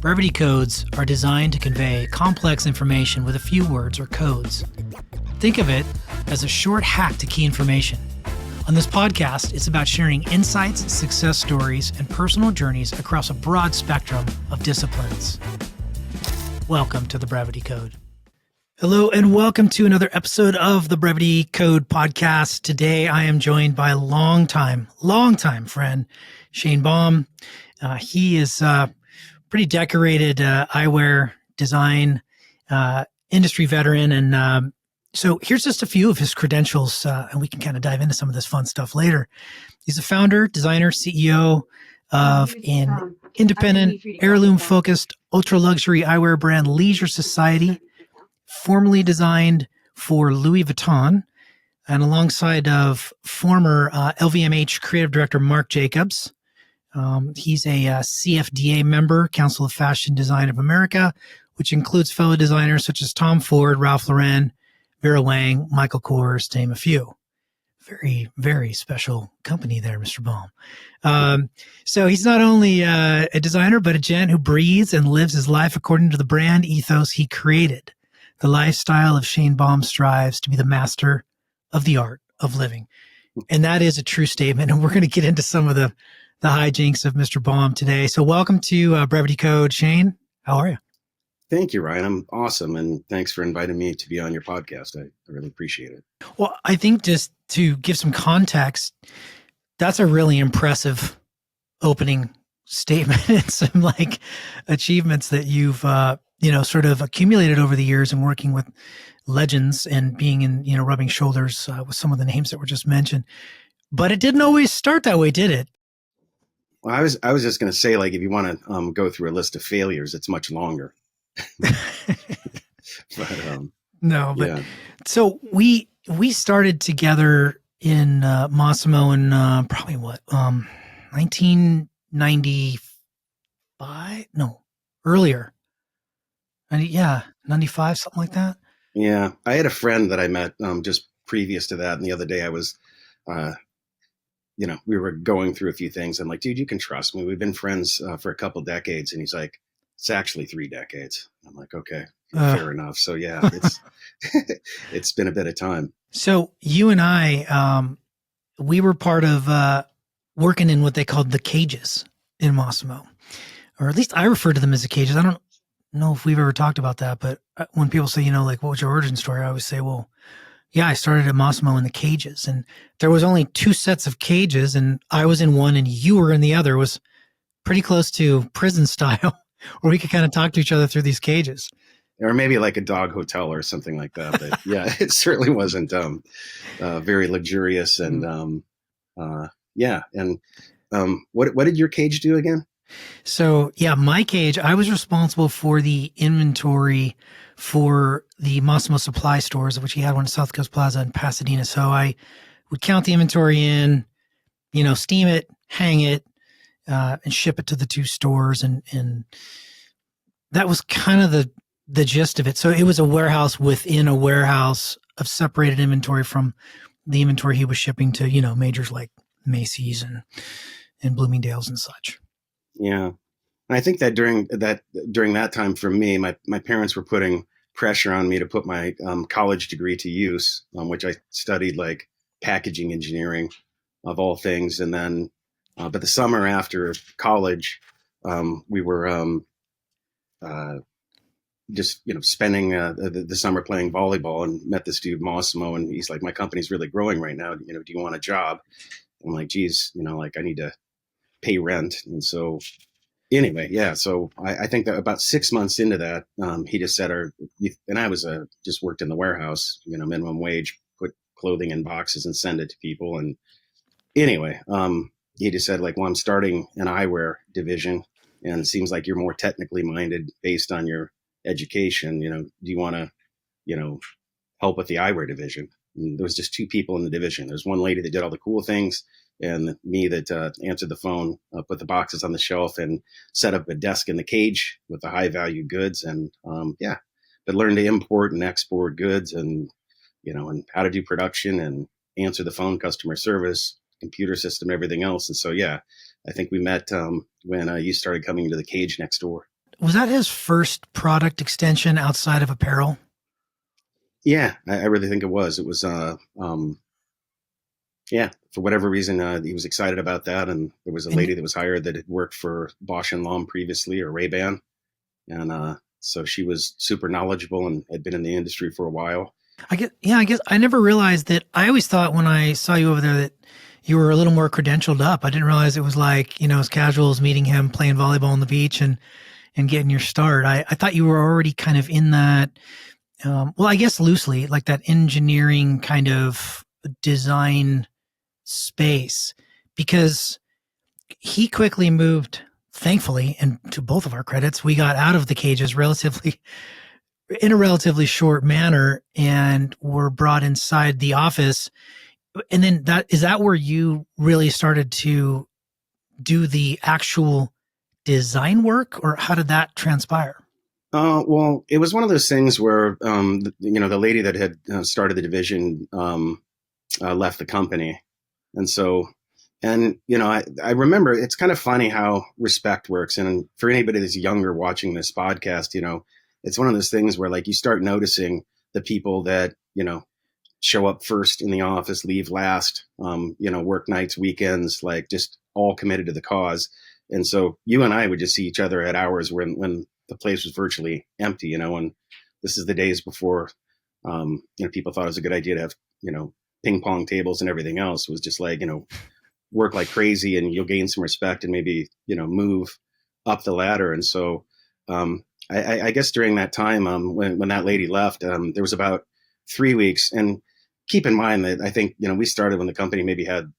Brevity codes are designed to convey complex information with a few words or codes. Think of it as a short hack to key information. On this podcast, it's about sharing insights, success stories, and personal journeys across a broad spectrum of disciplines. Welcome to the Brevity Code. Hello, and welcome to another episode of the Brevity Code podcast. Today, I am joined by a longtime friend, Shane Baum. He is pretty decorated eyewear design industry veteran. And so here's just a few of his credentials, and we can kind of dive into some of this fun stuff later. He's a founder, designer, CEO of an independent, heirloom-focused, ultra-luxury eyewear brand, Leisure Society, formerly designed for Louis Vuitton, and alongside of former LVMH creative director Marc Jacobs. He's a CFDA member, Council of Fashion Design of America, which includes fellow designers such as Tom Ford, Ralph Lauren, Vera Wang, Michael Kors, to name a few. Very, very special company there, Mr. Baum. So he's not only a designer, but a gent who breathes and lives his life according to the brand ethos he created. The lifestyle of Shane Baum strives to be the master of the art of living. And that is a true statement. And we're going to get into some of the hijinks of Mr. Baum today. So welcome to Brevity Code, Shane. How are you? Thank you, Ryan. I'm awesome. And thanks for inviting me to be on your podcast. I really appreciate it. Well, I think just to give some context, that's a really impressive opening statement and some like achievements that you've, sort of accumulated over the years and working with legends and being in, rubbing shoulders with some of the names that were just mentioned. But it didn't always start that way, did it? Well, I was just going to say, like, if you want to go through a list of failures, it's much longer. But so we started together in Mossimo in probably 1995? No, earlier. 95, something like that. Yeah, I had a friend that I met just previous to that, and the other day I was, we were going through a few things. I'm like, dude, you can trust me. We've been friends for a couple decades, and he's like, it's actually 3 decades. I'm like, okay, fair enough. So yeah, it's been a bit of time. So you and I, we were part of working in what they called the cages in Mossimo, or at least I refer to them as the cages. I don't know if we've ever talked about that, but when people say, like, what was your origin story? I always say, well, yeah, I started at Mossimo in the cages, and there was only 2 sets of cages, and I was in one and you were in the other. It was pretty close to prison style, where we could kind of talk to each other through these cages. Or maybe like a dog hotel or something like that. But yeah, it certainly wasn't very luxurious. And what did your cage do again? So yeah, my cage, I was responsible for the inventory for the Mossimo supply stores, of which he had one at South Coast Plaza in Pasadena. So I would count the inventory in, steam it, hang it, and ship it to the 2 stores. And that was kind of the gist of it. So it was a warehouse within a warehouse of separated inventory from the inventory he was shipping to, majors like Macy's and Bloomingdale's and such. Yeah. And I think that during that time for me, my parents were putting pressure on me to put my college degree to use, which I studied like packaging engineering of all things. And then, but the summer after college, we were just, spending the summer playing volleyball, and met this dude, Mossimo, and he's like, my company's really growing right now. Do you want a job? I'm like, geez, I need to pay rent. And so anyway, yeah. So I think that about 6 months into that, he just said, and I was just worked in the warehouse, minimum wage, put clothing in boxes and send it to people. And anyway, he just said, like, well, I'm starting an eyewear division, and it seems like you're more technically minded based on your education. Do you want to, help with the eyewear division? And there was just 2 people in the division. There's one lady that did all the cool things, and me that answered the phone, put the boxes on the shelf, and set up a desk in the cage with the high value goods. And but learned to import and export goods, and and how to do production and answer the phone, customer service, computer system, everything else. And so yeah, I think we met when you started coming to the cage next door. was that his first product extension outside of apparel? Yeah, I really think it was. It was, yeah, for whatever reason, he was excited about that. And there was a And lady that was hired that had worked for Bosch and Lomb previously, or Ray-Ban. And so she was super knowledgeable and had been in the industry for a while. I guess I never realized that. I always thought when I saw you over there that you were a little more credentialed up. I didn't realize it was like, as casual as meeting him playing volleyball on the beach and getting your start. I thought you were already kind of in that, well, I guess loosely, like that engineering kind of design space, because he quickly moved, thankfully, and to both of our credits, we got out of the cages in a relatively short manner and were brought inside the office. And then is that where you really started to do the actual design work, or how did that transpire? Well, it was one of those things where, the lady that had started the division left the company. And so, I remember it's kind of funny how respect works. And for anybody that's younger watching this podcast, it's one of those things where like you start noticing the people that, show up first in the office, leave last, work nights, weekends, like just all committed to the cause. And so you and I would just see each other at hours when the place was virtually empty, and this is the days before, people thought it was a good idea to have, ping pong tables and everything else. It was just like, work like crazy and you'll gain some respect and maybe, move up the ladder. And so, I guess during that time, when that lady left, there was about 3 weeks. And keep in mind that I think, we started when the company maybe had,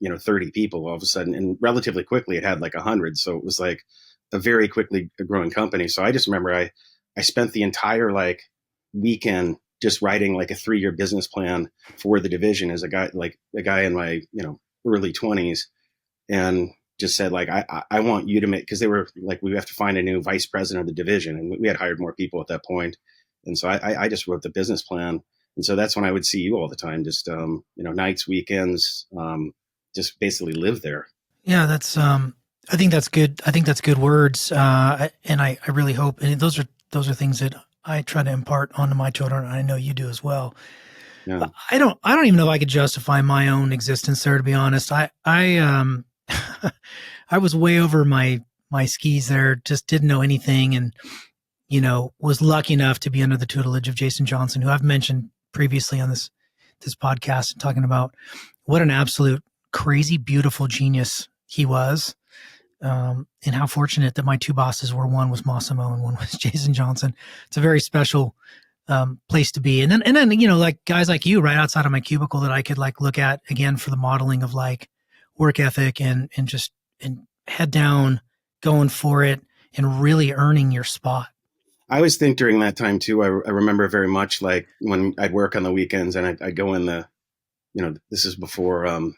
30 people all of a sudden, and relatively quickly it had like 100. So it was like a very quickly growing company. So I just remember I spent the entire like weekend just writing like a 3-year business plan for the division as a guy in my, early 20s, and just said like, I want you to make, because they were like, we have to find a new vice president of the division. And we had hired more people at that point. And so I just wrote the business plan. And so that's when I would see you all the time, just, nights, weekends, just basically live there. Yeah, I think that's good. I think that's good words. And I really hope, and those are things that I try to impart onto my children. And I know you do as well. Yeah. I don't even know if I could justify my own existence there, to be honest. I I was way over my skis there, just didn't know anything, and was lucky enough to be under the tutelage of Jason Johnson, who I've mentioned previously on this podcast, talking about what an absolute crazy beautiful genius he was, and how fortunate that my two bosses were, one was Mossimo and one was Jason Johnson. It's a very special place to be. And then, like guys like you right outside of my cubicle that I could like look at again for the modeling of like work ethic and head down, going for it and really earning your spot. I always think during that time too, I remember very much like when I'd work on the weekends and I'd go in this is before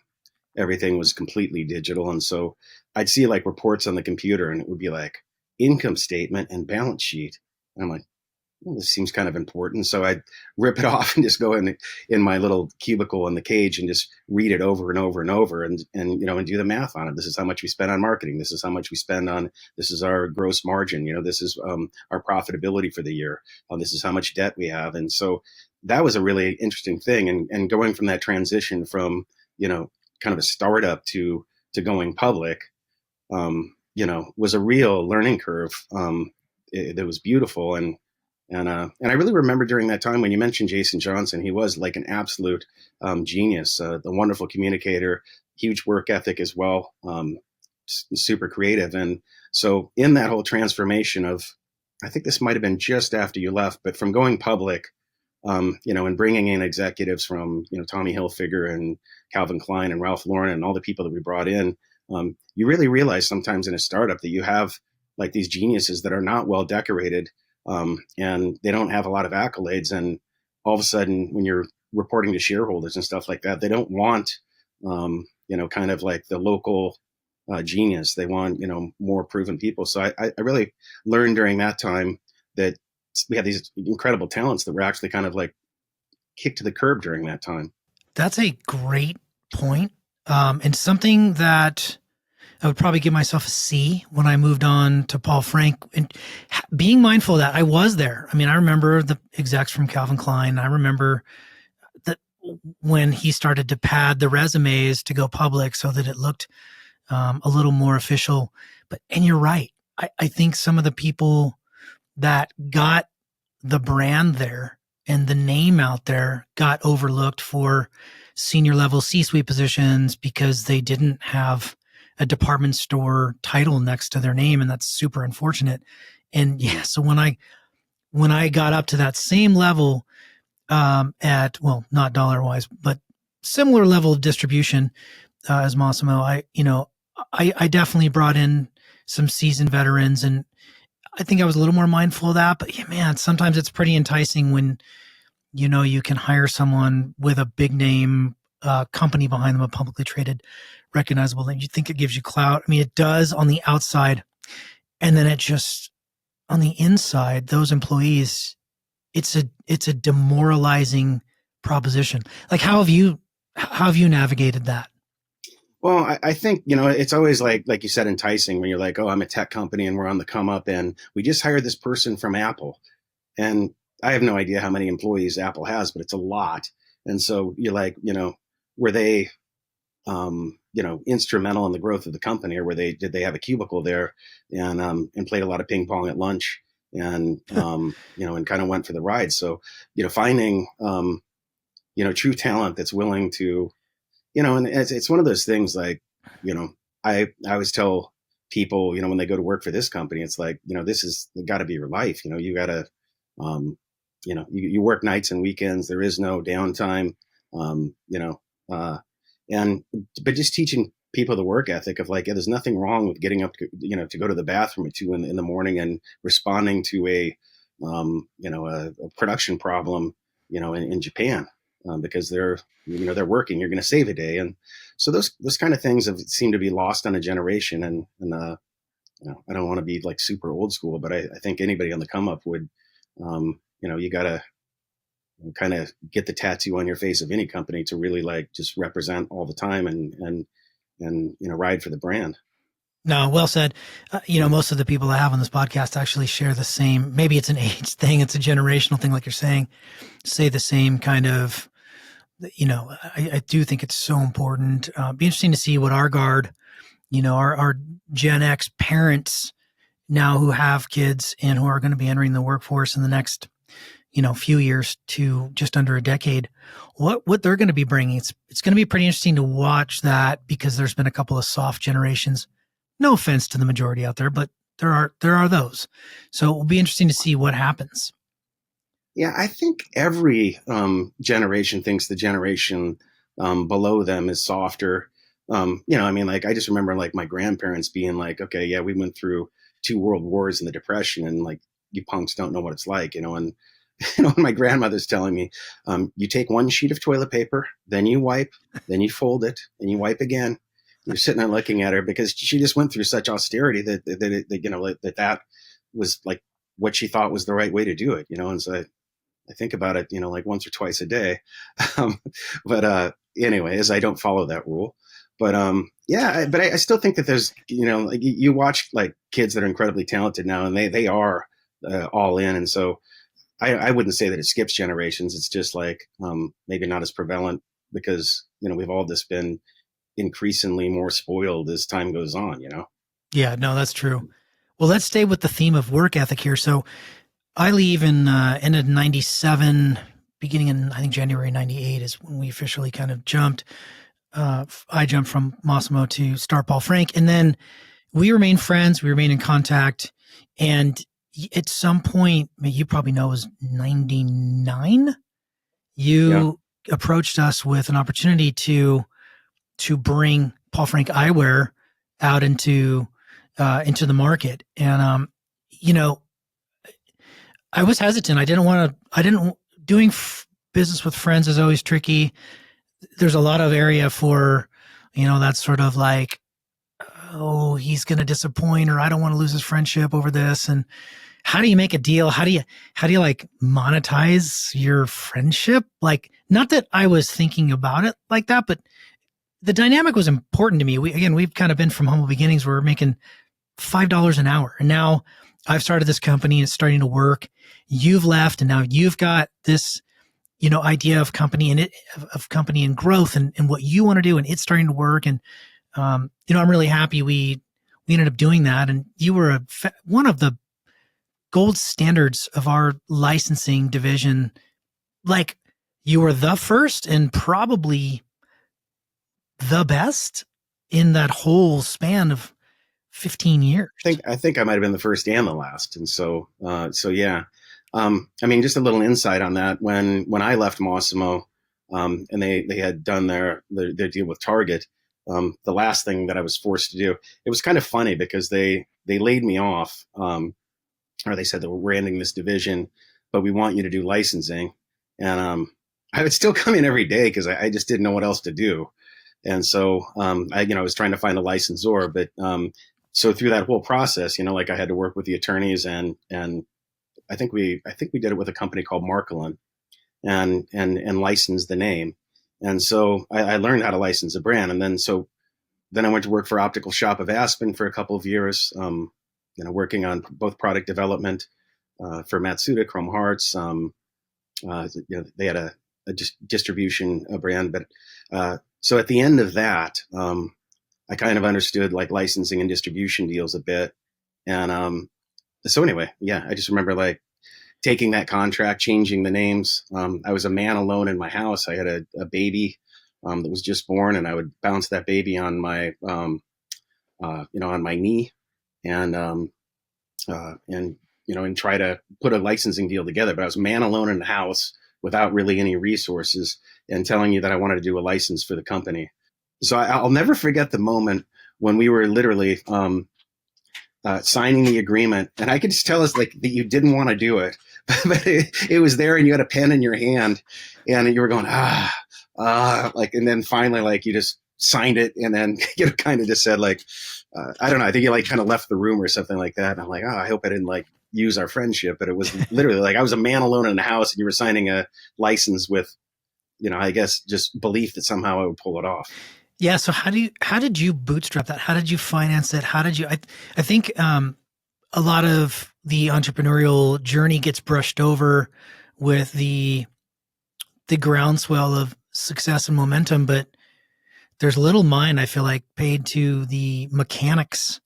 everything was completely digital. And so I'd see like reports on the computer and it would be like income statement and balance sheet. And I'm like, well, this seems kind of important. So I'd rip it off and just go in my little cubicle in the cage and just read it over and over and over and do the math on it. This is how much we spend on marketing. This is how much we spend on, this is our gross margin. This is our profitability for the year. This is how much debt we have. And so that was a really interesting thing. And going from that transition from, kind of a startup to going public, was a real learning curve. That was beautiful. And I really remember during that time when you mentioned Jason Johnson, he was like an absolute genius, the wonderful communicator, huge work ethic as well, super creative. And so in that whole transformation of, I think this might have been just after you left, but from going public, and bringing in executives from, Tommy Hilfiger and Calvin Klein and Ralph Lauren and all the people that we brought in, you really realize sometimes in a startup that you have like these geniuses that are not well decorated. And they don't have a lot of accolades. And all of a sudden, when you're reporting to shareholders and stuff like that, they don't want, kind of like the local genius. They want, more proven people. So I really learned during that time that we had these incredible talents that were actually kind of like kicked to the curb during that time. That's a great point. And something that I would probably give myself a C when I moved on to Paul Frank, and being mindful of that I was there. I mean, I remember the execs from Calvin Klein. I remember that when he started to pad the resumes to go public so that it looked a little more official. And you're right. I think some of the people that got the brand there and the name out there got overlooked for senior level C-suite positions because they didn't have a department store title next to their name. And that's super unfortunate. And yeah, so when I got up to that same level, at, well, not dollar wise, but similar level of distribution, as Mossimo, I definitely brought in some seasoned veterans, and I think I was a little more mindful of that. But yeah, man, sometimes it's pretty enticing when, you can hire someone with a big name company behind them, a publicly traded, recognizable name. You think it gives you clout. I mean, it does on the outside. And then it just, on the inside, those employees, it's a demoralizing proposition. Like, how have you navigated that? Well, I think, it's always like you said, enticing when you're like, oh, I'm a tech company and we're on the come up and we just hired this person from Apple. And I have no idea how many employees Apple has, but it's a lot. And so you're like, were they, instrumental in the growth of the company, or did they have a cubicle there and played a lot of ping pong at lunch and, and kind of went for the ride. So, finding, true talent that's willing to, and it's one of those things like, I always tell people, when they go to work for this company, it's like, this is got to be your life. You got to, you work nights and weekends. There is no downtime, but just teaching people the work ethic of like, there's nothing wrong with getting up, to go to the bathroom at 2 in the morning and responding to a production problem, in Japan. Because they're working, you're going to save a day. And so those kind of things have seemed to be lost on a generation. And I don't want to be like super old school, but I think anybody on the come up would, you got to kind of get the tattoo on your face of any company to really like just represent all the time and ride for the brand. No, well said. Most of the people I have on this podcast actually share the same, maybe it's an age thing, it's a generational thing, like you're saying, say the same kind of, I do think it's so important. Be interesting to see what our guard, our Gen X parents now who have kids and who are going to be entering the workforce in the next, few years to just under a decade, what they're going to be bringing. It's going to be pretty interesting to watch that, because there's been a couple of soft generations. No offense to the majority out there, but there are those. So it will be interesting to see what happens. Yeah, I think every generation thinks the generation below them is softer. I just remember like my grandparents being like, okay, yeah, we went through 2 world wars and the Depression, and like, you punks don't know what it's like, and my grandmother's telling me, you take 1 sheet of toilet paper, then you wipe, then you fold it, and you wipe again. You're sitting there looking at her because she just went through such austerity that was like what she thought was the right way to do it, and so I think about it, like once or twice a day. But anyways, I don't follow that rule. But but I still think that there's, like you watch like kids that are incredibly talented now, and they are all in. And so I wouldn't say that it skips generations. It's just like maybe not as prevalent because, we've all just been increasingly more spoiled as time goes on, Yeah, no, that's true. Well, let's stay with the theme of work ethic here. So I leave in end of 97, beginning in, I think, January 98 is when we officially kind of jumped. I jumped from Mossimo to start Paul Frank. And then we remain friends. We remain in contact. And at some point, you probably know, it was 99. You approached us with an opportunity to bring Paul Frank eyewear out into the market. And, I was hesitant. Doing business with friends is always tricky. There's a lot of area for, that's sort of like, oh, he's going to disappoint, or I don't want to lose his friendship over this. And how do you make a deal? How do you like monetize your friendship? Like, not that I was thinking about it like that, but the dynamic was important to me. We've kind of been from humble beginnings where we're making $5 an hour. And now I've started this company and it's starting to work. You've left and now you've got this, idea of company of company and growth and what you want to do, and it's starting to work. And, I'm really happy we ended up doing that. And you were one of the gold standards of our licensing division. Like, you were the first and probably the best in that whole span of 15 years. I think I might have been the first and the last. And so yeah. Just a little insight on that. When I left Mossimo, and they had done their deal with Target, the last thing that I was forced to do, it was kind of funny because they laid me off, or they said that we're ending this division, but we want you to do licensing. And I would still come in every day because I just didn't know what else to do. And so I was trying to find a licensor, but so through that whole process, I had to work with the attorneys and I think we did it with a company called Marc and licensed the name. And so I learned how to license a brand. And then I went to work for Optical Shop of Aspen for a couple of years, working on both product development for Matsuda, Chrome Hearts. They had a distribution brand. But so at the end of that, I kind of understood like licensing and distribution deals a bit. And so anyway, yeah, I just remember taking that contract, changing the names. I was a man alone in my house. I had a baby that was just born, and I would bounce that baby on my, on my knee, and try to put a licensing deal together. But I was a man alone in the house without really any resources, and telling you that I wanted to do a license for the company. So I'll never forget the moment when we were literally signing the agreement, and I could just tell us that you didn't want to do it, but it was there, and you had a pen in your hand, and you were going and then finally you just signed it, and then kind of just said I don't know, I think you kind of left the room or something like that. And I'm like, I hope I didn't use our friendship, but it was literally I was a man alone in the house, and you were signing a license with, I guess just belief that somehow I would pull it off. Yeah. So how did you bootstrap that? How did you finance it? How did you, I think, a lot of the entrepreneurial journey gets brushed over with the groundswell of success and momentum, but there's little mind, I feel like, paid to the mechanics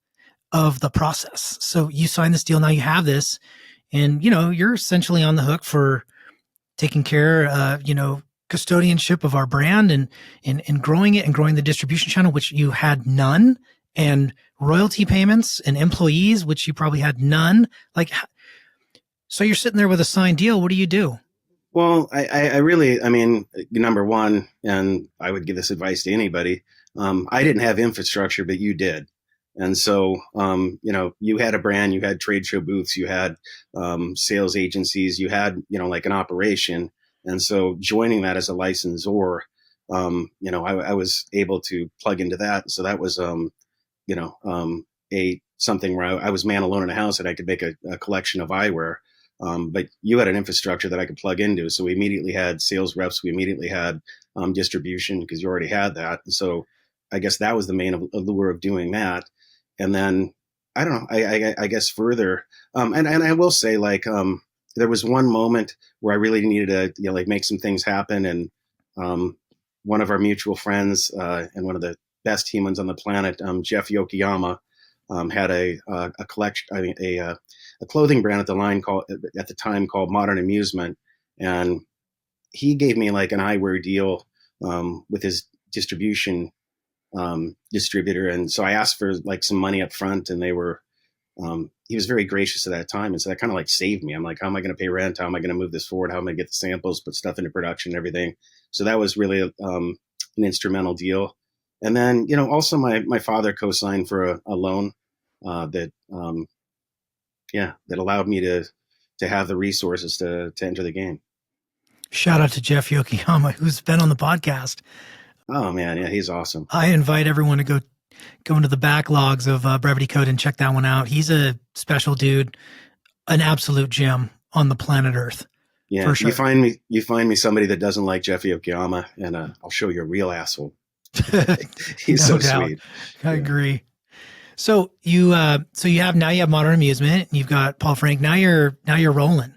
of the process. So you sign this deal, now you have this, and you're essentially on the hook for taking care, custodianship of our brand and growing it and growing the distribution channel, which you had none, and royalty payments and employees, which you probably had none. So you're sitting there with a signed deal. What do you do? Well, I really, number one, and I would give this advice to anybody, I didn't have infrastructure, but you did. And so, you had a brand, you had trade show booths, you had sales agencies, you had, an operation. And so joining that as a licensor, I was able to plug into that. So that was, something where I was man alone in a house, and I could make a collection of eyewear. But you had an infrastructure that I could plug into. So we immediately had sales reps. We immediately had distribution because you already had that. And so I guess that was the main allure of doing that. And then, I don't know, I guess further, and I will say there was one moment where I really needed to, make some things happen. And one of our mutual friends and one of the best humans on the planet, Jeff Yokoyama, had a collection, a clothing brand at the time called Modern Amusement. And he gave me an eyewear deal with his distribution distributor. And so I asked for some money up front, and they were, he was very gracious at that time. And so that kind of saved me. I'm like, how am I going to pay rent? How am I going to move this forward? How am I going to get the samples, put stuff into production and everything? So that was really an instrumental deal. And then, also my father co-signed for a loan that allowed me to have the resources to enter the game. Shout out to Jeff Yokoyama, who's been on the podcast. Oh man. Yeah. He's awesome. I invite everyone to go into the backlogs of Brevity Code and check that one out. He's a special dude, an absolute gem on the planet Earth. Yeah. For sure. You find me somebody that doesn't like Jeff Yokoyama, and I'll show you a real asshole. He's No so doubt. sweet. I Yeah. agree. So you have Modern Amusement, and you've got Paul Frank. Now you're rolling,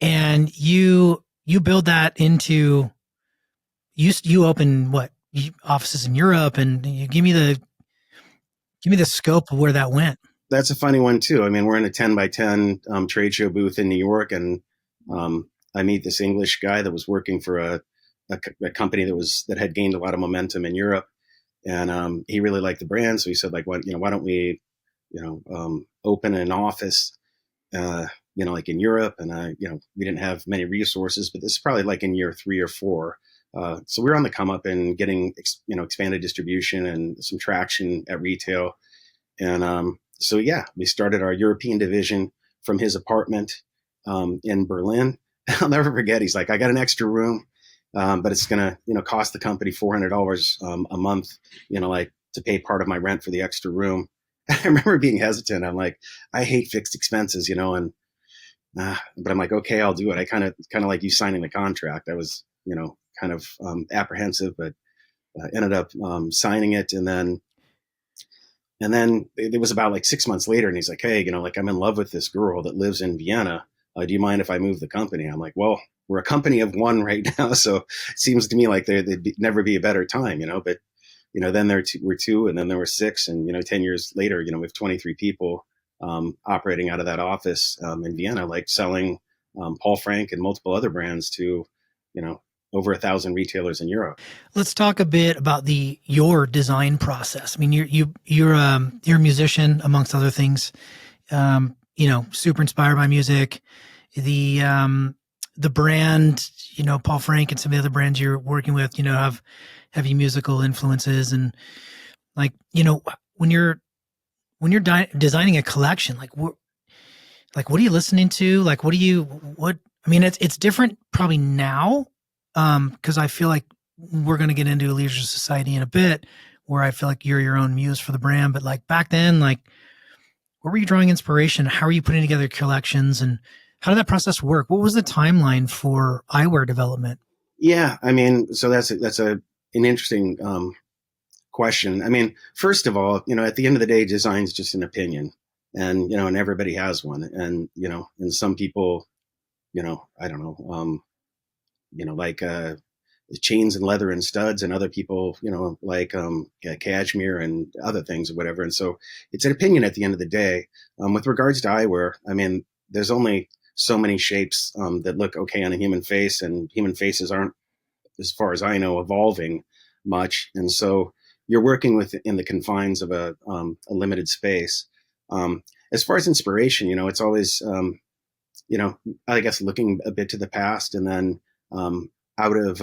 and you build that into you open offices in Europe, and you give me the scope of where that went. That's a funny one too. I mean, we're in a 10 by 10 trade show booth in New York, and I meet this English guy that was working for a company that had gained a lot of momentum in Europe, and he really liked the brand. So he said, like, why don't we, open an office, like in Europe? And we didn't have many resources, but this is probably like in year 3 or 4. So we were on the come up and getting, expanded distribution and some traction at retail. And so, yeah, we started our European division from his apartment in Berlin. I'll never forget. He's like, I got an extra room, but it's going to, cost the company $400 a month, like to pay part of my rent for the extra room. I remember being hesitant. I'm like, I hate fixed expenses, but I'm like, okay, I'll do it. I kind of like you signing the contract. I was, kind of apprehensive, but ended up signing it. And then it was about like 6 months later, and he's like, hey, like I'm in love with this girl that lives in Vienna. Do you mind if I move the company? I'm like, well, we're a company of one right now, so it seems to me like there'd never be a better time, But then we're two, and then there were 6, and 10 years later, we have 23 people operating out of that office in Vienna, like selling Paul Frank and multiple other brands to, over 1,000 retailers in Europe. Let's talk a bit about your design process. I mean, you're a musician amongst other things. Super inspired by music. The brand, Paul Frank and some of the other brands you're working with, have heavy musical influences, and like, when you're designing a collection, like what are you listening to? Like, I mean, it's different probably now. Cause I feel like we're going to get into a leisure society in a bit, where I feel like you're your own muse for the brand. But like back then, like, where were you drawing inspiration? How are you putting together collections, and how did that process work? What was the timeline for eyewear development? Yeah. I mean, so that's an interesting, question. I mean, first of all, at the end of the day, design's just an opinion, and, and everybody has one. And, and some people, I don't know, like chains and leather and studs, and other people, like cashmere and other things or whatever. And so it's an opinion at the end of the day. With regards to eyewear, I mean, there's only so many shapes that look okay on a human face, and human faces aren't, as far as I know, evolving much. And so you're working in the confines of a limited space. As far as inspiration, it's always, I guess looking a bit to the past, and then out of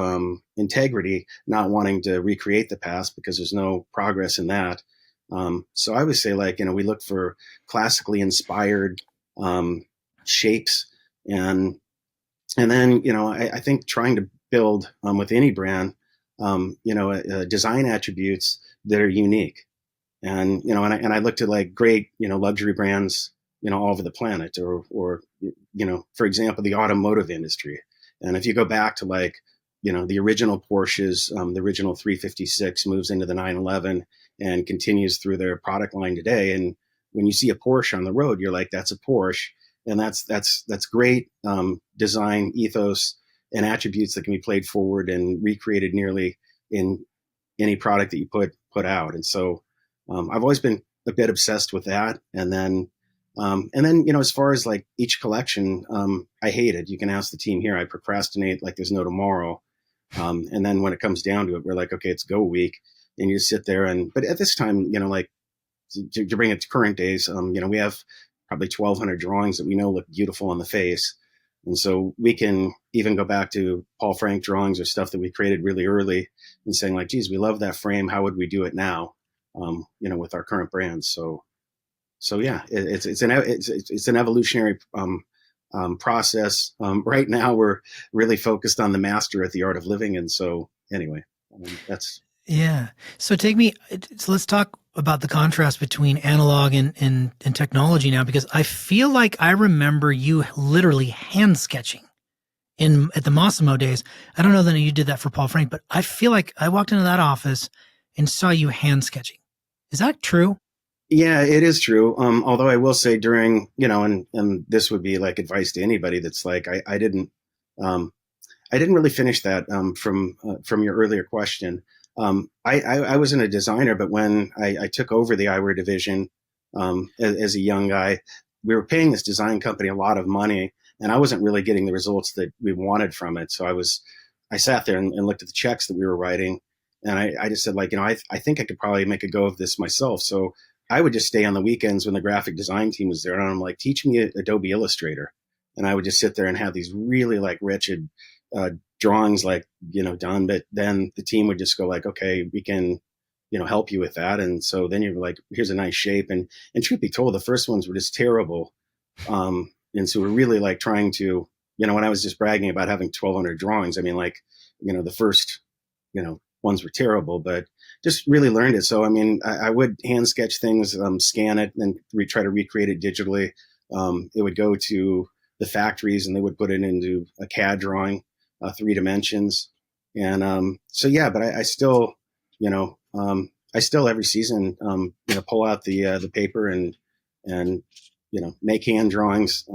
integrity, not wanting to recreate the past because there's no progress in that. So I would say, like, we look for classically inspired shapes, and then, I think trying to build with any brand, design attributes that are unique. And, and I looked at like great, luxury brands, all over the planet, or, for example, the automotive industry. And if you go back to like, the original Porsches, the original 356 moves into the 911 and continues through their product line today. And when you see a Porsche on the road, you're like, that's a Porsche. And that's great design ethos and attributes that can be played forward and recreated nearly in any product that you put out. And so I've always been a bit obsessed with that. And then, as far as like each collection, I hate it. You can ask the team here. I procrastinate like there's no tomorrow. And then when it comes down to it, we're like, okay, it's go week. And you sit there but at this time, like to bring it to current days, we have probably 1,200 drawings that we know look beautiful on the face. And so we can even go back to Paul Frank drawings or stuff that we created really early and saying like, geez, we love that frame. How would we do it now? With our current brands. So yeah, it's an evolutionary process. Right now, we're really focused on the master at the art of living, and so anyway, that's Yeah. So let's talk about the contrast between analog and technology now, because I feel like I remember you literally hand sketching at the Mossimo days. I don't know that you did that for Paul Frank, but I feel like I walked into that office and saw you hand sketching. Is that true? Yeah, it is true. Although I will say during, and this would be like advice to anybody that's like, um, I didn't really finish that from your earlier question. I wasn't a designer, but when I took over the eyewear division as a young guy, we were paying this design company a lot of money, and I wasn't really getting the results that we wanted from it. So I sat there and looked at the checks that we were writing, and I just said, like, I think I could probably make a go of this myself. So I would just stay on the weekends when the graphic design team was there, and I'm like, teach me Adobe Illustrator, and I would just sit there and have these really like wretched drawings like done, but then the team would just go like, okay, we can help you with that. And so then you're like, here's a nice shape. And truth be told, the first ones were just terrible. And so we're really like trying to, when I was just bragging about having 1,200 drawings, I mean, like, the first ones were terrible, but just really learned it. So I mean, I would hand sketch things, scan it, and try to recreate it digitally. It would go to the factories and they would put it into a CAD drawing, 3 dimensions. And so yeah, but I still, I still every season, pull out the paper and make hand drawings.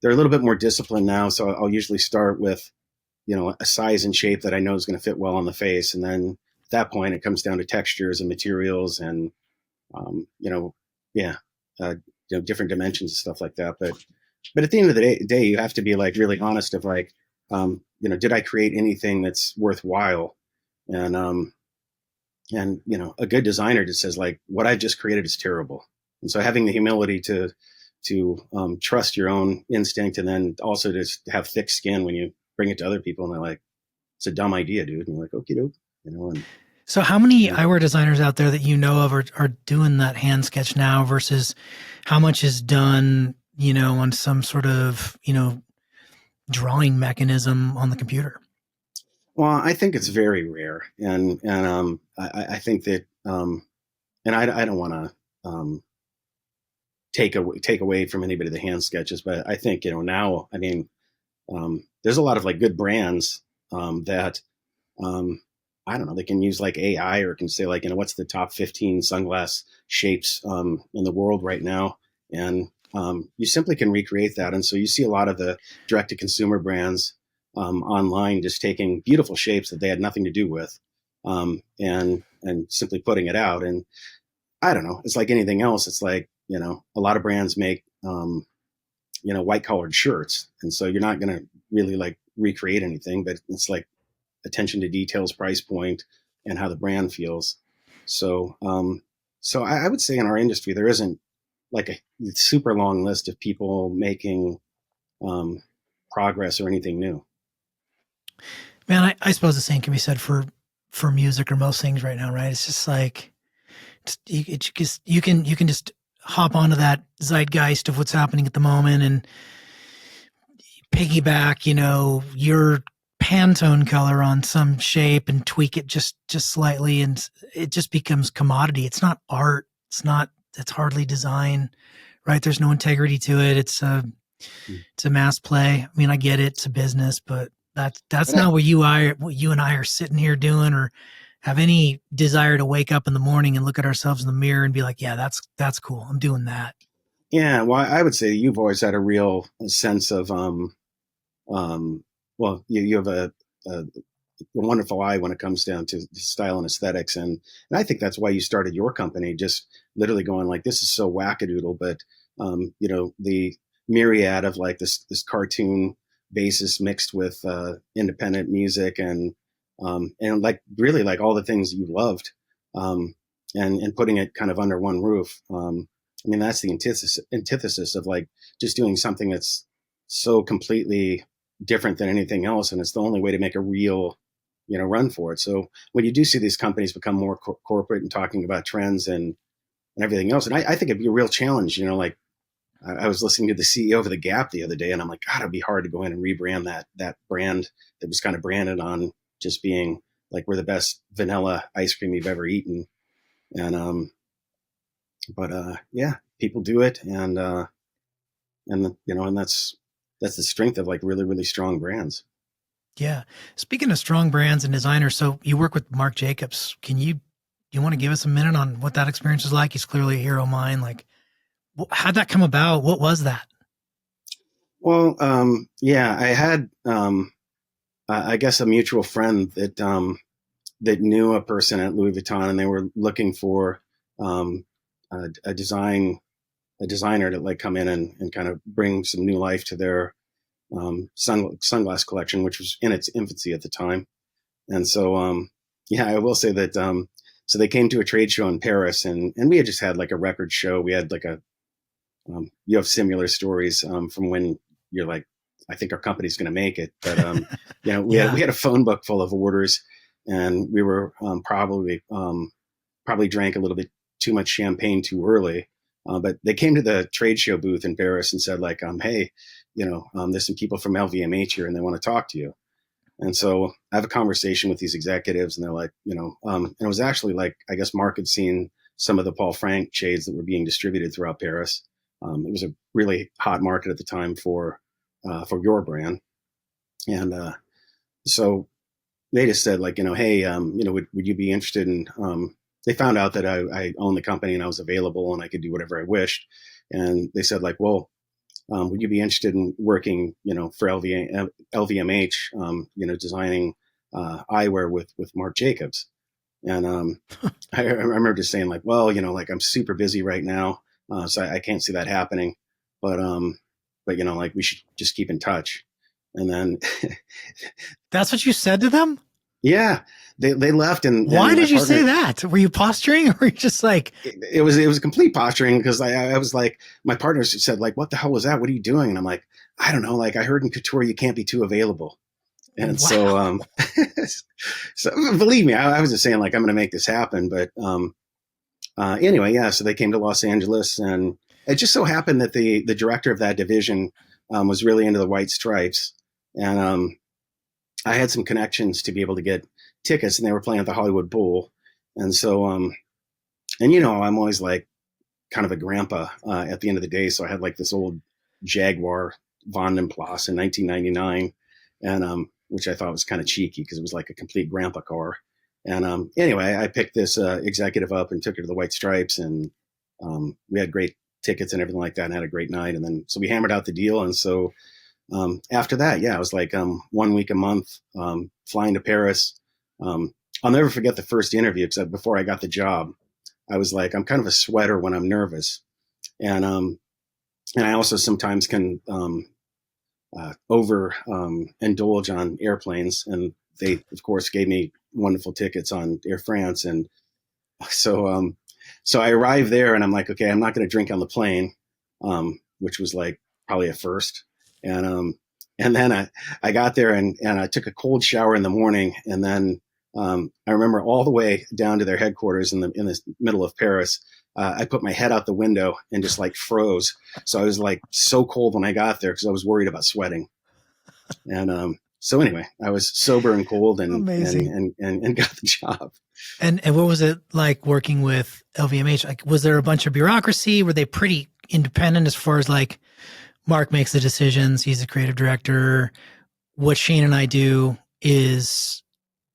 They're a little bit more disciplined now, so I'll usually start with a size and shape that I know is going to fit well on the face, and then at that point it comes down to textures and materials and yeah, different dimensions and stuff like that. But at the end of the day, you have to be like really honest of like, did I create anything that's worthwhile? And a good designer just says like, what I've just created is terrible. And so having the humility to trust your own instinct, and then also just have thick skin when you bring it to other people and they're like, it's a dumb idea, dude. And you're like, okie doke, and So how many eyewear designers out there that you know of are doing that hand sketch now versus how much is done, on some sort of, drawing mechanism on the computer? Well, I think it's very rare. And I think that, and I don't want to, take away from anybody the hand sketches, but I think, now, I mean, there's a lot of like good brands, that, I don't know, they can use like AI or can say like, what's the top 15 sunglass shapes, in the world right now. And, you simply can recreate that. And so you see a lot of the direct to consumer brands, online, just taking beautiful shapes that they had nothing to do with, and simply putting it out. And I don't know, it's like anything else. It's like, a lot of brands make, white collared shirts. And so you're not going to really like recreate anything, but it's like attention to details, price point, and how the brand feels. So, so I would say in our industry, there isn't like a super long list of people making, progress or anything new. Man, I suppose the same can be said for music or most things right now, right? It's just like, you can just hop onto that zeitgeist of what's happening at the moment and piggyback, your Pantone color on some shape and tweak it just slightly, and it just becomes commodity. It's not art. It's hardly design, right? There's no integrity to it. It's a mass play. I mean, I get it. It's a business, but that's not what you and I are sitting here doing, or have any desire to wake up in the morning and look at ourselves in the mirror and be like, yeah, that's cool. I'm doing that. Yeah. Well, I would say you've always had a real sense of, well, you have a wonderful eye when it comes down to style and aesthetics. And I think that's why you started your company, just literally going like, this is so wackadoodle, but, the myriad of like this cartoon basis mixed with, independent music and like really like all the things you loved, and putting it kind of under one roof. I mean, that's the antithesis of like just doing something that's so completely different than anything else. And it's the only way to make a real, run for it. So when you do see these companies become more corporate and talking about trends and everything else, and I think it'd be a real challenge, like I was listening to the CEO of the Gap the other day, and I'm like, God, it'd be hard to go in and rebrand that brand that was kind of branded on just being like, we're the best vanilla ice cream you've ever eaten. And, but yeah, people do it. And that's the strength of like really, really strong brands. Yeah. Speaking of strong brands and designers, so you work with Marc Jacobs. Can you Do you want to give us a minute on what that experience was like? He's clearly a hero of mine. Like, how'd that come about? What was that? Well, yeah, I had, I guess, a mutual friend that knew a person at Louis Vuitton, and they were looking for um, a designer to like come in and kind of bring some new life to their sunglass collection, which was in its infancy at the time. And so, yeah, I will say that. So they came to a trade show in Paris, and we had just had like a record show. We had like you have similar stories from when you're like, I think our company's going to make it. But, Yeah. we had a phone book full of orders, and we were probably drank a little bit too much champagne too early. But they came to the trade show booth in Paris and said like, hey, there's some people from LVMH here and they want to talk to you. And so I have a conversation with these executives, and they're like, and it was actually like, I guess Marc had seen some of the Paul Frank shades that were being distributed throughout Paris. It was a really hot market at the time for your brand. And so they just said like, hey, would you be interested in, they found out that I owned the company and I was available and I could do whatever I wished. And they said like, well, would you be interested in working, for LVMH, designing eyewear with Marc Jacobs? And I remember just saying like, well, like I'm super busy right now, so I can't see that happening. But like we should just keep in touch. And then That's what you said to them? yeah, they left. And why did you partner, say that? Were you posturing, or were you just like? It was complete posturing, because I was like, my partner said like, what the hell was that? What are you doing? And I'm like, I don't know. Like I heard in couture, you can't be too available. And Wow. so believe me, I was just saying like, I'm going to make this happen. But anyway, yeah. So they came to Los Angeles, and it just so happened that the director of that division was really into the white stripes, and I had some connections to be able to get tickets, and they were playing at the Hollywood Bowl. And so, and I'm always like kind of a grandpa at the end of the day. So I had like this old Jaguar Von den Plas in 1999, and which I thought was kind of cheeky because it was like a complete grandpa car. And anyway, I picked this executive up and took her to the White Stripes, and we had great tickets and everything like that, and had a great night. And then so we hammered out the deal, and so after that, yeah, it was like 1 week a month, flying to Paris. I'll never forget the first interview, because before I got the job, I was like, I'm kind of a sweater when I'm nervous, and I also sometimes can over indulge on airplanes, and they of course gave me wonderful tickets on Air France, and so I arrived there, and I'm like, okay, I'm not going to drink on the plane, which was like probably a first. And then I got there, and I took a cold shower in the morning. And then I remember all the way down to their headquarters in the middle of Paris, I put my head out the window and just like froze. So I was like so cold when I got there because I was worried about sweating. And so anyway, I was sober and cold, and Amazing. and got the job. And what was it like working with LVMH? Like, was there a bunch of bureaucracy? Were they pretty independent as far as like, Marc makes the decisions, he's the creative director, what Shane and I do is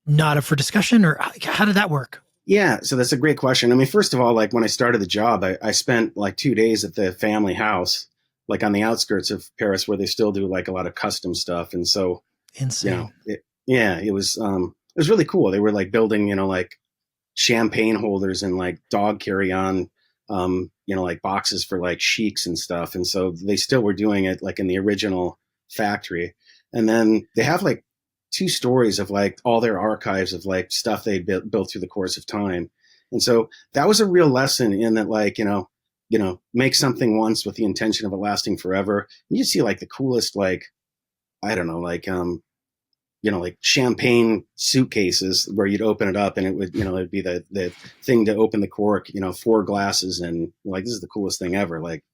not up for discussion? Or how did that work? Yeah, so that's a great question. I mean, first of all, like when I started the job, I spent like 2 days at the family house, like on the outskirts of Paris, where they still do like a lot of custom stuff. And so, Insane. it was really cool. They were like building, like champagne holders and like dog carry on, like boxes for like Sheiks and stuff. And so they still were doing it like in the original factory. And then they have like 2 stories of like all their archives of like stuff they built through the course of time. And so that was a real lesson in that, like, make something once with the intention of it lasting forever. You see like the coolest, like, I don't know, like, like champagne suitcases where you'd open it up and it would, it'd be the thing to open the cork, 4 glasses, and like, this is the coolest thing ever. Like,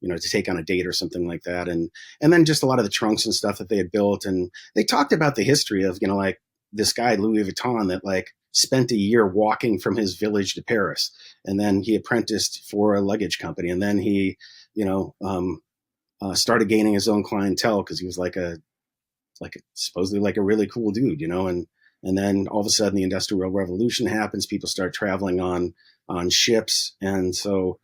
to take on a date or something like that. And then just a lot of the trunks and stuff that they had built. And they talked about the history of, like this guy, Louis Vuitton, that like spent a year walking from his village to Paris. And then he apprenticed for a luggage company. And then he, started gaining his own clientele because he was like supposedly like a really cool dude, and And then all of a sudden the Industrial Revolution happens. People start traveling on ships. And so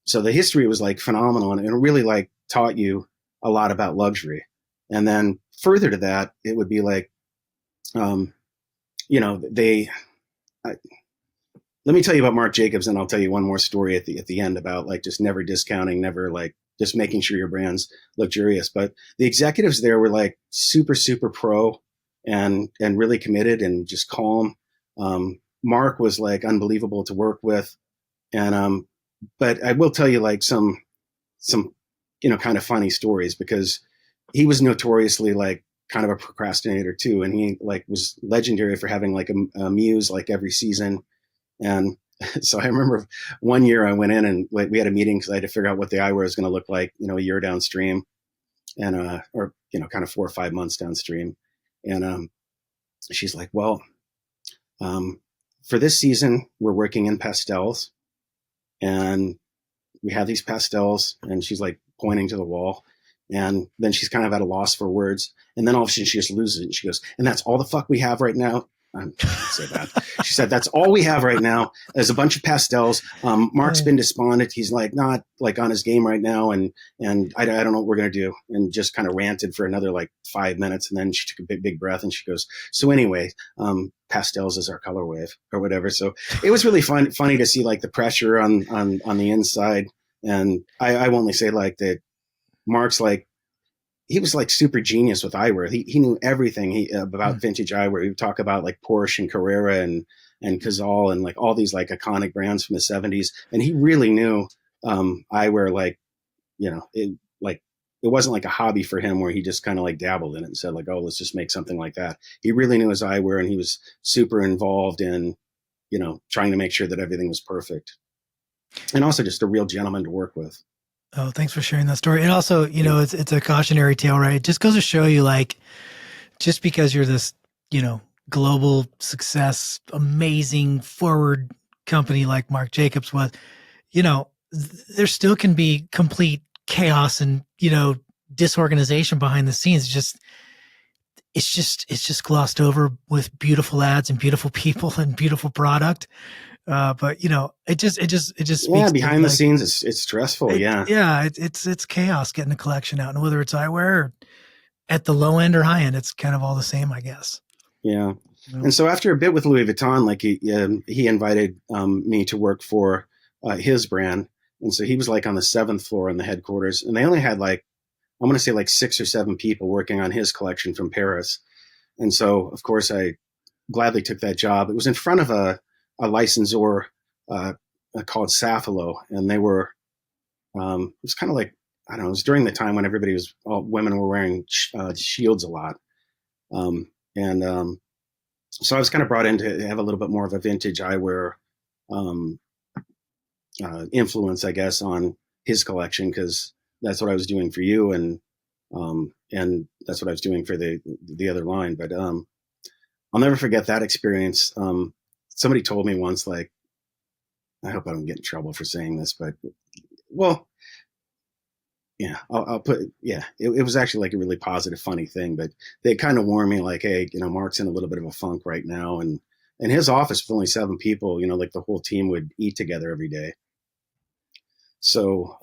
the history was like phenomenal, and it really like taught you a lot about luxury. And then further to that, it would be like, let me tell you about Marc Jacobs, and I'll tell you one more story at the end about like just never discounting, never like just making sure your brand's luxurious. But the executives there were like super, super pro and really committed and just calm. Marc was like unbelievable to work with. And, but I will tell you like some, kind of funny stories, because he was notoriously like kind of a procrastinator too. And he like was legendary for having like a muse like every season. And so I remember one year I went in and we had a meeting because I had to figure out what the eyewear was going to look like, a year downstream, and or kind of 4 or 5 months downstream. And she's like, well, for this season we're working in pastels, and we have these pastels, and she's like pointing to the wall, and then she's kind of at a loss for words, and then all of a sudden she just loses it, and she goes, and that's all the fuck we have right now. I didn't say that. She said, that's all we have right now is a bunch of pastels. Marc's been despondent. He's like not like on his game right now. And I don't know what we're going to do. And just kind of ranted for another like 5 minutes. And then she took a big breath and she goes, so anyway, pastels is our color wave or whatever. So it was really funny to see like the pressure on the inside. And I will only say like that Marc's like, he was like super genius with eyewear. He knew everything about vintage eyewear. He would talk about like Porsche and Carrera and Cazal and like all these like iconic brands from the 70s. And he really knew eyewear, like, it wasn't like a hobby for him where he just kind of like dabbled in it and said like, oh, let's just make something like that. He really knew his eyewear, and he was super involved in, trying to make sure that everything was perfect. And also just a real gentleman to work with. Oh, thanks for sharing that story. And also, it's a cautionary tale, right? It just goes to show you, like, just because you're this, global success, amazing forward company like Marc Jacobs was, there still can be complete chaos and, disorganization behind the scenes. It's just glossed over with beautiful ads and beautiful people and beautiful product. But it just speaks behind the scenes, it's stressful. It's chaos getting the collection out, and whether it's eyewear or at the low end or high end, it's kind of all the same, I guess. Yeah. And so after a bit with Louis Vuitton, like he invited me to work for his brand. And so he was like on the 7th floor in the headquarters, and they only had like, I'm going to say like 6 or 7 people working on his collection from Paris. And so of course I gladly took that job. It was in front of a licensor called Safilo, and they were, it was kind of like, I don't know, it was during the time when all women were wearing shields a lot. So I was kind of brought in to have a little bit more of a vintage eyewear influence, I guess, on his collection, because that's what I was doing for you, and that's what I was doing for the other line. But I'll never forget that experience. Somebody told me once, like, I hope I don't get in trouble for saying this, but I'll put, it was actually like a really positive, funny thing, but they kind of warned me like, hey, Marc's in a little bit of a funk right now. And in his office with only 7 people, like the whole team would eat together every day. So,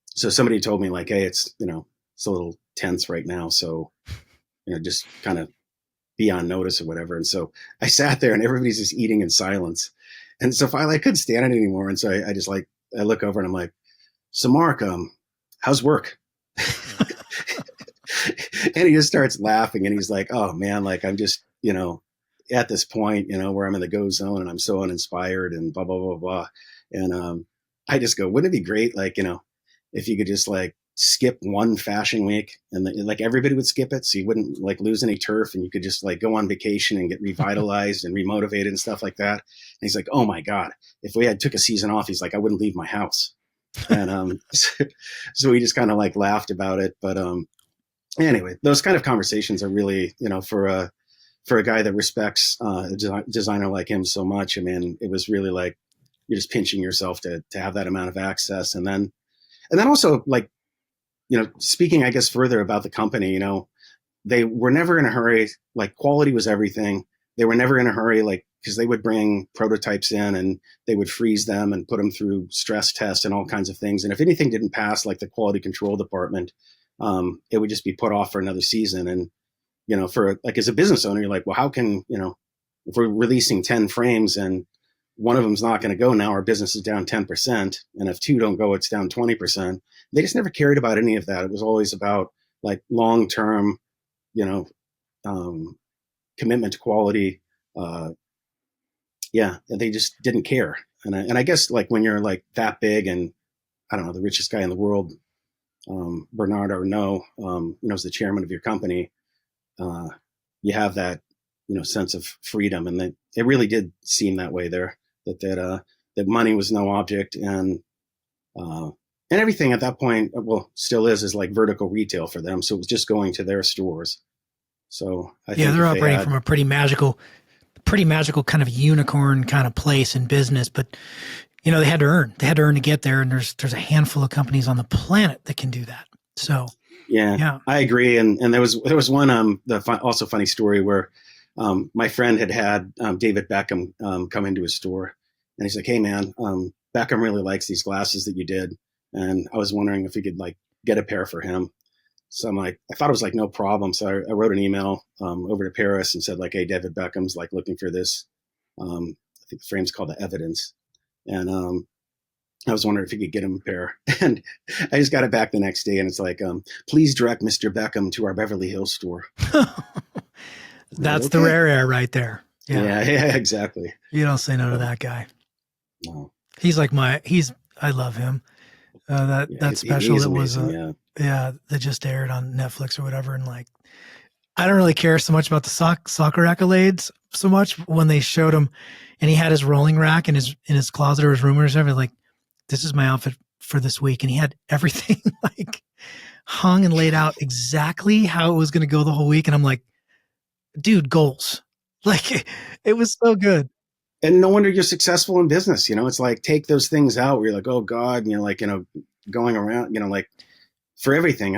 so somebody told me like, hey, it's a little tense right now. So, just kind of be on notice or whatever. And so I sat there and everybody's just eating in silence. And so finally I couldn't stand it anymore. And so I just like, I look over and I'm like, so Marc, how's work? And he just starts laughing, and he's like, oh man, like I'm just, at this point, where I'm in the go zone and I'm so uninspired and blah, blah, blah, blah. And I just go, wouldn't it be great? Like, if you could just like skip one fashion week, and like everybody would skip it, so you wouldn't like lose any turf, and you could just like go on vacation and get revitalized and remotivated and stuff like that. And he's like, oh my God, if we had took a season off, he's like, I wouldn't leave my house. And so we just kind of like laughed about it. But anyway, those kind of conversations are really, for a guy that respects a designer like him so much. I mean, it was really like you're just pinching yourself to have that amount of access. And then also like, speaking, I guess, further about the company, they were never in a hurry. Like quality was everything. They were never in a hurry, like, because they would bring prototypes in and they would freeze them and put them through stress tests and all kinds of things. And if anything didn't pass, like the quality control department, it would just be put off for another season. And, for like as a business owner, you're like, well, how can, if we're releasing 10 frames and one of them's not going to go now, our business is down 10%. And if two don't go, it's down 20%. They just never cared about any of that. It was always about like long-term, commitment to quality. They just didn't care. And I guess like when you're like that big and I don't know, the richest guy in the world, Bernard Arnault, is the chairman of your company. You have that, sense of freedom. And that it really did seem that way there, that money was no object. And everything at that point, well, still is like vertical retail for them. So it was just going to their stores. So I think they're operating from a pretty magical kind of unicorn kind of place in business, but they had to earn to get there. And there's a handful of companies on the planet that can do that. So yeah. I agree. And there was one, also funny story where, my friend had David Beckham, come into his store and he's like, "Hey man, Beckham really likes these glasses that you did. And I was wondering if we could like get a pair for him." So I'm like, I thought it was like, no problem. So I wrote an email over to Paris and said like, "Hey, David Beckham's like looking for this." I think the frame's called The Evidence. And I was wondering if he could get him a pair. And I just got it back the next day and it's like, "Please direct Mr. Beckham to our Beverly Hills store." That's the rare air right there. Yeah, exactly. You don't say no to that guy. No. He's like I love him. That special that was that just aired on Netflix or whatever, and like I don't really care so much about the soccer accolades so much when they showed him and he had his rolling rack in his closet or his room or something, like, this is my outfit for this week, and he had everything like hung and laid out exactly how it was going to go the whole week, and I'm like, dude, goals. Like it was so good. And no wonder you're successful in business. It's like, take those things out where you're like, oh God, and you're like, going around, like for everything.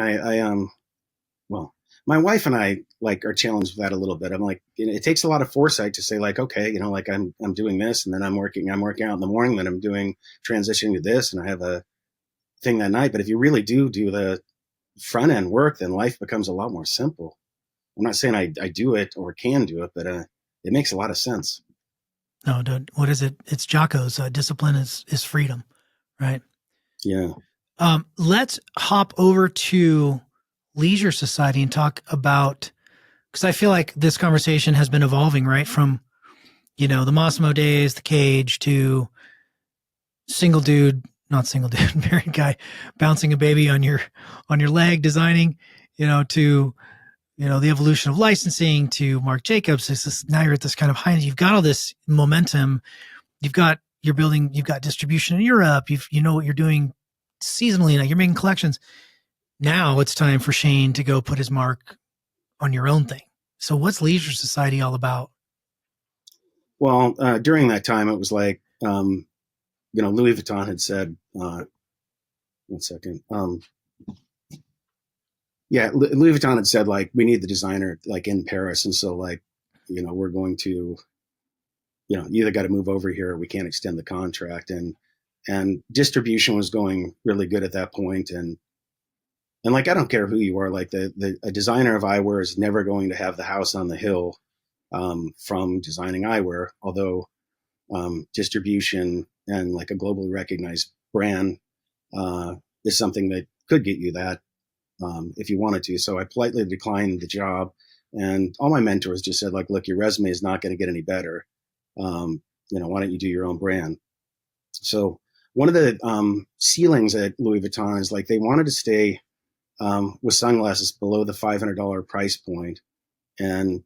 Well, my wife and I like are challenged with that a little bit. I'm like, it takes a lot of foresight to say like, okay, like I'm doing this and then I'm working out in the morning, then I'm doing transitioning to this and I have a thing that night. But if you really do the front end work, then life becomes a lot more simple. I'm not saying I do it or can do it, but it makes a lot of sense. No, dude, what is it? It's Jocko's discipline is freedom, right? Yeah. Let's hop over to Leisure Society and talk about, because I feel like this conversation has been evolving, right? From, the Mossimo days, the cage, to married guy bouncing a baby on your leg, designing, to the evolution of licensing, to Marc Jacobs. Now you're at this kind of high, you've got all this momentum. You've got distribution in Europe. You know what you're doing seasonally. Now you're making collections. Now it's time for Shane to go put his mark on your own thing. So what's Leisure Society all about? Well, during that time, it was like, Louis Vuitton had said, 1 second. Louis Vuitton had said like, we need the designer like in Paris. And so like, we're going to, you either got to move over here or we can't extend the contract. And distribution was going really good at that point. And like, I don't care who you are, like a designer of eyewear is never going to have the house on the hill from designing eyewear, although distribution and like a globally recognized brand is something that could get you that if you wanted to. So I politely declined the job, and all my mentors just said like, look, your resume is not going to get any better. Why don't you do your own brand? So one of the ceilings at Louis Vuitton is like they wanted to stay with sunglasses below the $500 price point. And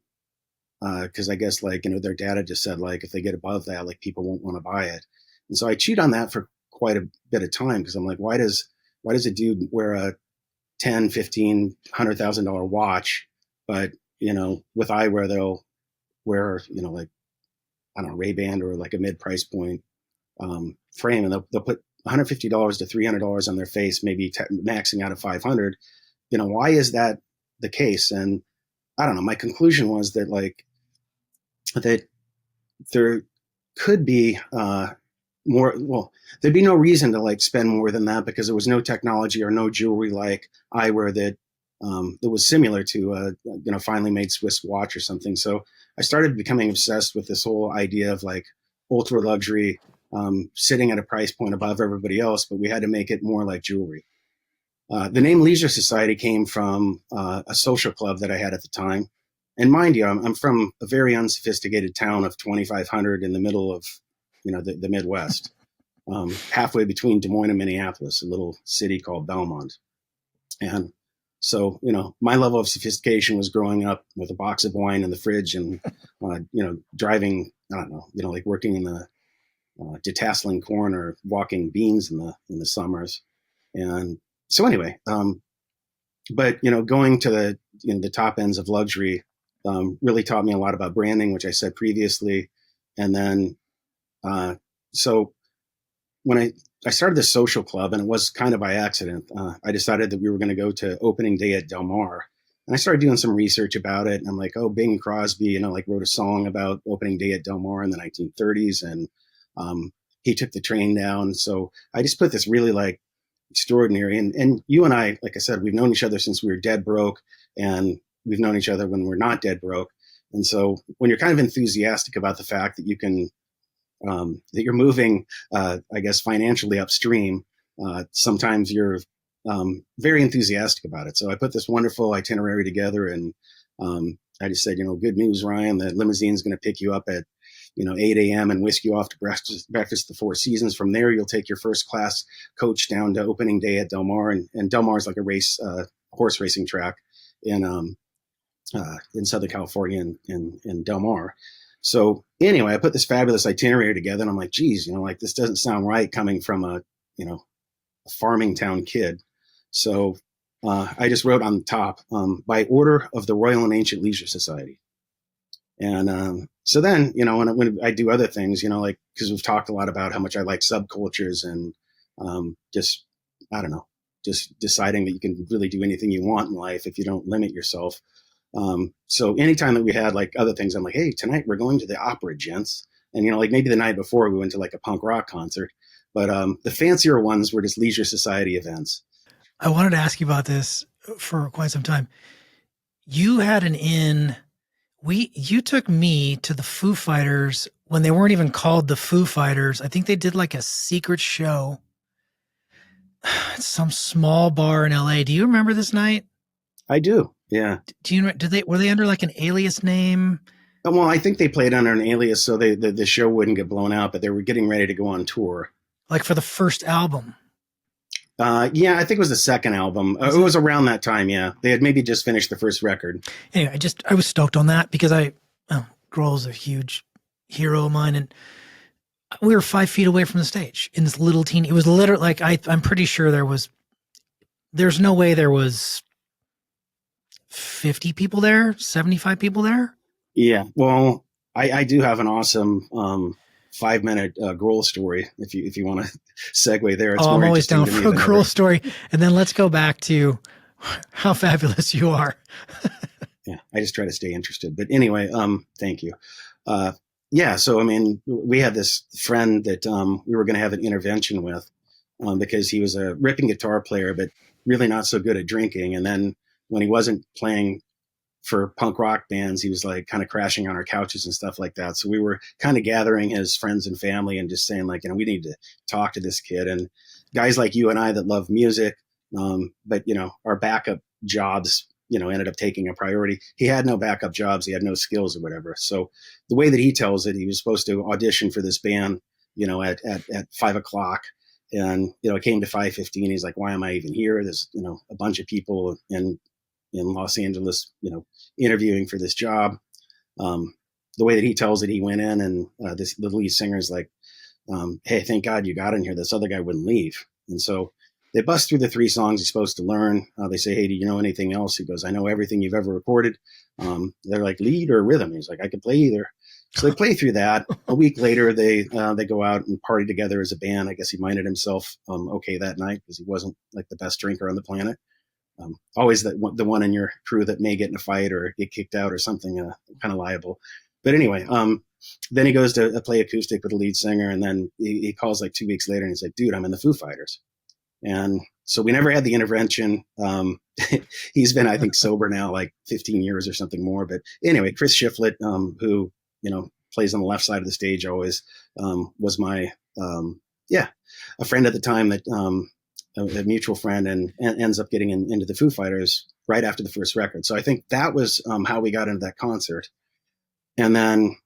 because I guess like, their data just said like, if they get above that, like people won't want to buy it. And so I chewed on that for quite a bit of time because I'm like, why does a dude wear a $10, $15, $100,000 watch, but, with eyewear, they'll wear, like, I don't know, Ray-Ban or like a mid-price point frame, and they'll put $150 to $300 on their face, maybe maxing out at 500. Why is that the case? And I don't know. My conclusion was that like that there could be more. Well, there'd be no reason to like spend more than that because there was no technology or no jewelry like eyewear that was similar to finely made Swiss watch or something. So I started becoming obsessed with this whole idea of like ultra luxury, sitting at a price point above everybody else, but we had to make it more like jewelry. The name Leisure Society came from a social club that I had at the time. And mind you, I'm from a very unsophisticated town of 2,500 in the middle of, the Midwest, halfway between Des Moines and Minneapolis, a little city called Belmont. And so, my level of sophistication was growing up with a box of wine in the fridge and, driving, I don't know, like working in the detasseling corn or walking beans in the summers. And so anyway, but going to the top ends of luxury really taught me a lot about branding, which I said previously. And then, so when I started this social club, and it was kind of by accident, I decided that we were going to go to opening day at Del Mar. And I started doing some research about it. And I'm like, oh, Bing Crosby, wrote a song about opening day at Del Mar in the 1930s. And he took the train down. So I just put this really like extraordinary. And you and I, like I said, we've known each other since we were dead broke, and we've known each other when we're not dead broke. And so when you're kind of enthusiastic about the fact that you can, that you're moving, I guess, financially upstream, sometimes you're very enthusiastic about it. So I put this wonderful itinerary together, and I just said, good news, Ryan, the limousine is going to pick you up at 8 a.m. and whisk you off to breakfast at the Four Seasons. From there, you'll take your first class coach down to opening day at Del Mar. And Del Mar is like a horse racing track in Southern California in Del Mar. So anyway, I put this fabulous itinerary together, and I'm like, geez, like this doesn't sound right coming from a farming town kid. So I just wrote on the top, by order of the Royal and Ancient Leisure Society. And so then, when I do other things, because we've talked a lot about how much I like subcultures and just deciding that you can really do anything you want in life if you don't limit yourself. So anytime that we had like other things, I'm like, hey, tonight we're going to the opera, gents. And, like maybe the night before we went to like a punk rock concert. But the fancier ones were just leisure society events. I wanted to ask you about this for quite some time. You had an in. You took me to the Foo Fighters when they weren't even called the Foo Fighters. I think they did like a secret show at some small bar in LA. Do you remember this night? I do. Yeah. Were they under like an alias name? Well, I think they played under an alias so the show wouldn't get blown out, but they were getting ready to go on tour. Like for the first album? Yeah, I think it was the second album. It was around that time, yeah. They had maybe just finished the first record. Anyway, I was stoked on that because Grohl's a huge hero of mine, and we were 5 feet away from the stage in this little teeny. It was literally like I'm pretty sure there's no way there was 50 people there, 75 people there. Yeah, well, I do have an awesome 5-minute Grohl story if you want to segue there. It's I'm always down for a Grohl story. And then let's go back to how fabulous you are. Yeah, I just try to stay interested. But anyway, thank you. Yeah, so I mean, we had this friend that we were going to have an intervention with because he was a ripping guitar player, but really not so good at drinking. And then when he wasn't playing for punk rock bands, he was like kind of crashing on our couches and stuff like that. So we were kind of gathering his friends and family and just saying like, we need to talk to this kid. And guys like you and I that love music, but our backup jobs, ended up taking a priority. He had no backup jobs. He had no skills or whatever. So the way that he tells it, he was supposed to audition for this band, at 5 o'clock. And, it came to 5:15. He's like, why am I even here? There's, a bunch of people in Los Angeles, interviewing for this job. The way that he tells it, he went in and the lead singer is like, hey, thank God you got in here. This other guy wouldn't leave. And so they bust through the 3 songs he's supposed to learn. They say, hey, do you know anything else? He goes, I know everything you've ever recorded. They're like, lead or rhythm? He's like, I could play either. So they play through that. A week later, they go out and party together as a band. I guess he minded himself okay that night because he wasn't like the best drinker on the planet. always the one in your crew that may get in a fight or get kicked out or something, kind of liable. But anyway, then he goes to play acoustic with the lead singer, and then he calls like 2 weeks later, and he's like, "Dude, I'm in the Foo Fighters." And so we never had the intervention. He's been, I think, sober now like 15 years or something more. But anyway, Chris Shiflett, who, plays on the left side of the stage always, was my, a friend at the time that, a mutual friend, and ends up getting into the Foo Fighters right after the first record. So I think that was how we got into that concert. And then,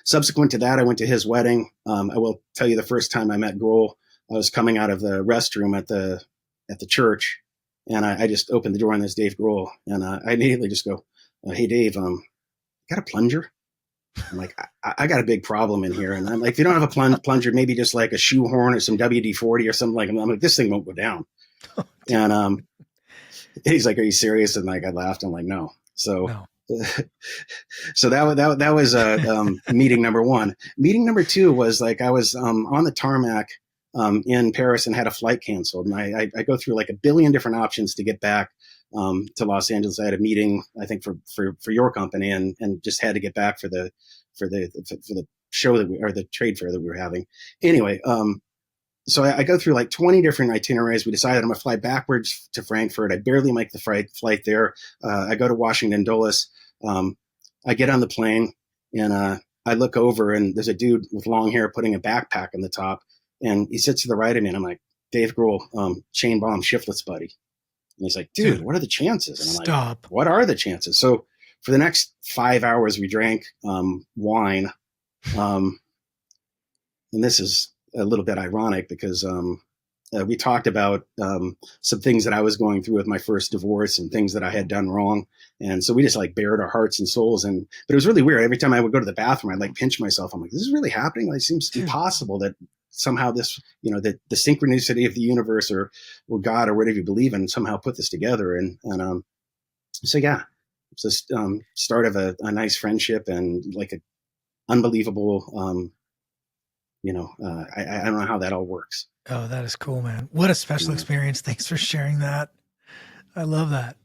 subsequent to that, I went to his wedding. I will tell you, the first time I met Grohl, I was coming out of the restroom at the church, and I just opened the door, and there's Dave Grohl, and I immediately just go, "Hey Dave, got a plunger?" I'm like, I got a big problem in here, and I'm like, if you don't have a plunger, maybe just like a shoehorn or some WD-40 or something. I'm like, this thing won't go down. And he's like, "Are you serious?" And like I laughed. I'm like, "No." So. No. So that was meeting number one. Meeting number two was like I was on the tarmac in Paris and had a flight canceled, and I go through like a billion different options to get back to Los Angeles. I had a meeting, I think, for your company, and just had to get back for the show or the trade fair that we were having. Anyway, so I go through like 20 different itineraries. We decided I'm going to fly backwards to Frankfurt. I barely make the flight there. I go to Washington Dulles. I get on the plane, and I look over, and there's a dude with long hair putting a backpack on the top, and he sits to the right of me, and I'm like, "Dave Grohl, Shane Baum, Shiflett's buddy." And he's like, "Dude, what are the chances?" And I'm Stop. Like, "What are the chances?" So for the next 5 hours, we drank wine. And this is a little bit ironic because we talked about some things that I was going through with my first divorce and things that I had done wrong. And so we just like bared our hearts and souls. But it was really weird. Every time I would go to the bathroom, I'd like pinch myself. I'm like, "This is really happening? Like, it seems impossible that somehow this, that the synchronicity of the universe or God or whatever you believe in somehow put this together." And so, yeah, it's just start of a nice friendship and like an unbelievable, I don't know how that all works. Oh, that is cool, man. What a special experience. Thanks for sharing that. I love that.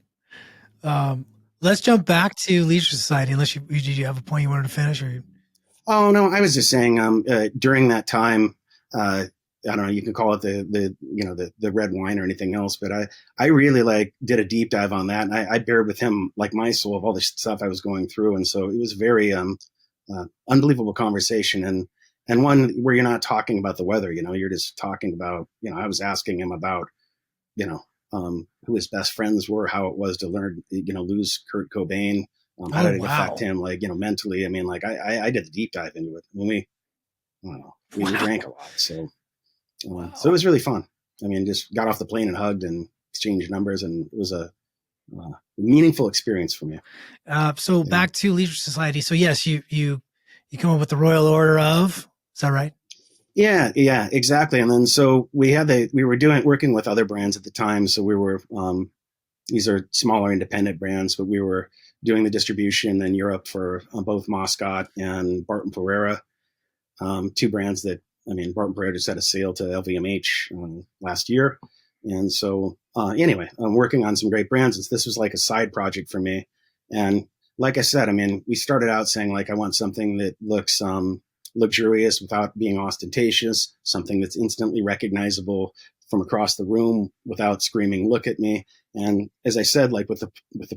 Let's jump back to Leisure Society, unless did you have a point you wanted to finish? Or? Oh, no, I was just saying during that time, I don't know, you can call it the red wine or anything else, but I really like did a deep dive on that. And I bared with him like my soul of all the stuff I was going through. And so it was very unbelievable conversation. And one where you're not talking about the weather, you're just talking about, I was asking him about, who his best friends were, how it was to learn, lose Kurt Cobain, how did it affect him, like, mentally. I mean, like I did a deep dive into it when we drank a lot. So, so it was really fun. I mean, just got off the plane and hugged and exchanged numbers, and it was a meaningful experience for me. So back to Leisure Society. So yes, you come up with the Royal Order of, is that right? Yeah, exactly. And then so we were working with other brands at the time. So we were, these are smaller independent brands, but we were doing the distribution in Europe for both Moscot and Barton Pereira, two brands that, Barton Pereira just had a sale to LVMH last year. And so anyway, I'm working on some great brands. This was like a side project for me. And like I said, we started out saying like, I want something that looks luxurious without being ostentatious, something that's instantly recognizable from across the room without screaming, "Look at me." And as I said, like with the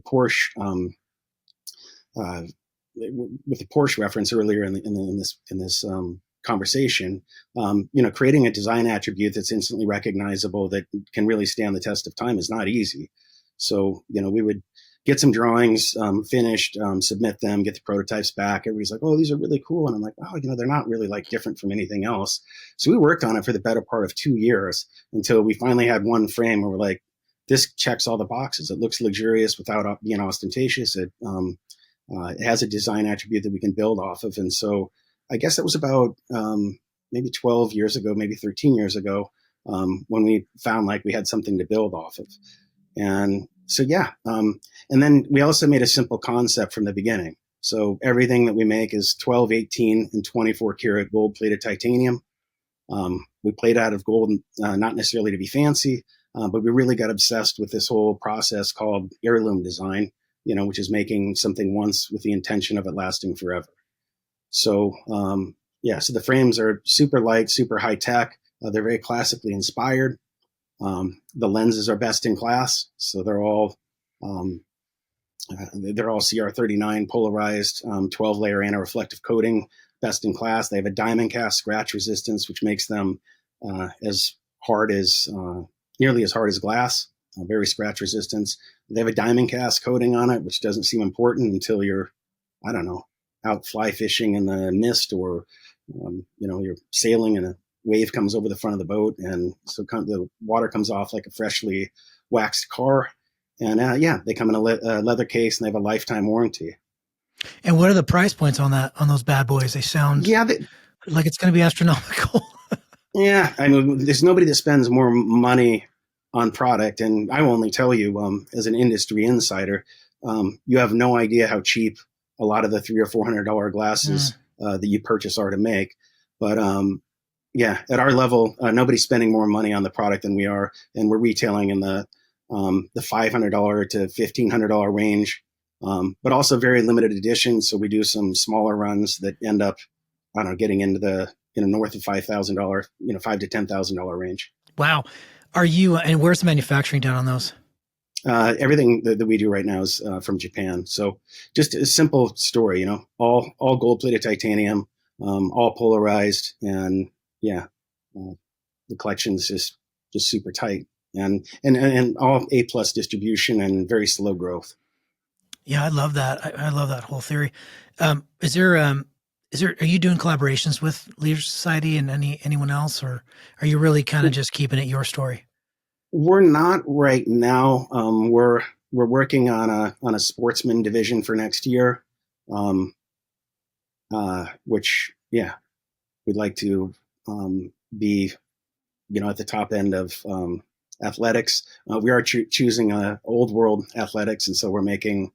Porsche, with the Porsche reference earlier in this conversation, creating a design attribute that's instantly recognizable that can really stand the test of time is not easy. So, we would get some drawings finished, submit them, get the prototypes back. Everybody's like, "Oh, these are really cool." And I'm like, "Oh, they're not really like different from anything else." So we worked on it for the better part of 2 years until we finally had one frame where we're like, this checks all the boxes. It looks luxurious without being ostentatious. It has a design attribute that we can build off of. And so I guess it was about maybe 12 years ago, maybe 13 years ago, when we found like we had something to build off of. And so, yeah. And then we also made a simple concept from the beginning. So everything that we make is 12, 18, and 24 karat gold plated titanium. We plate out of gold, not necessarily to be fancy, But we really got obsessed with this whole process called heirloom design, which is making something once with the intention of it lasting forever. So, so the frames are super light, super high tech. They're very classically inspired. The lenses are best in class. So they're all CR39 polarized, 12-layer anti-reflective coating, best in class. They have a diamond cast scratch resistance, which makes them as hard as nearly as hard as glass, very scratch resistance. They have a diamond cast coating on it, which doesn't seem important until you're, I don't know, out fly fishing in the mist, or you're sailing and a wave comes over the front of the boat, and so the water comes off like a freshly waxed car. And they come in a leather case, and they have a lifetime warranty. And what are the price points on those bad boys? They sound like it's going to be astronomical. Yeah, I mean, there's nobody that spends more money on product, and I will only tell you, as an industry insider, you have no idea how cheap a lot of the $300 or $400 glasses that you purchase are to make. But at our level, nobody's spending more money on the product than we are, and we're retailing in the $500 to $1,500 range, but also very limited edition. So we do some smaller runs that end up, I don't know, getting into the north of $5,000, $5,000 to $10,000 range. Wow. And where's the manufacturing done on those? Everything that we do right now is from Japan. So just a simple story, all gold plated titanium, all polarized, and the collection is just super tight, and all A+ distribution and very slow growth. Yeah, I love that. I love that whole theory. Are you doing collaborations with Leisure Society and anyone else, or are you really kind of just keeping it your story? We're not right now. We're working on a sportsman division for next year, which we'd like to be at the top end of athletics. We are choosing old world athletics, and so we're making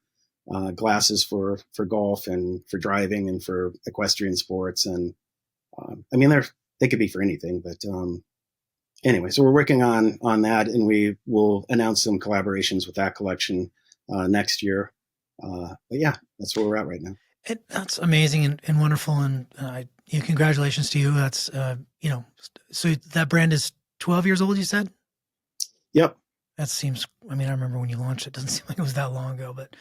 glasses for golf and for driving and for equestrian sports. And they could be for anything, but anyway, so we're working on that, and we will announce some collaborations with that collection next year. But that's where we're at right now. That's amazing and wonderful. And congratulations to you. That's, so that brand is 12 years old, you said? Yep. That seems, I remember when you launched it doesn't seem like it was that long ago, but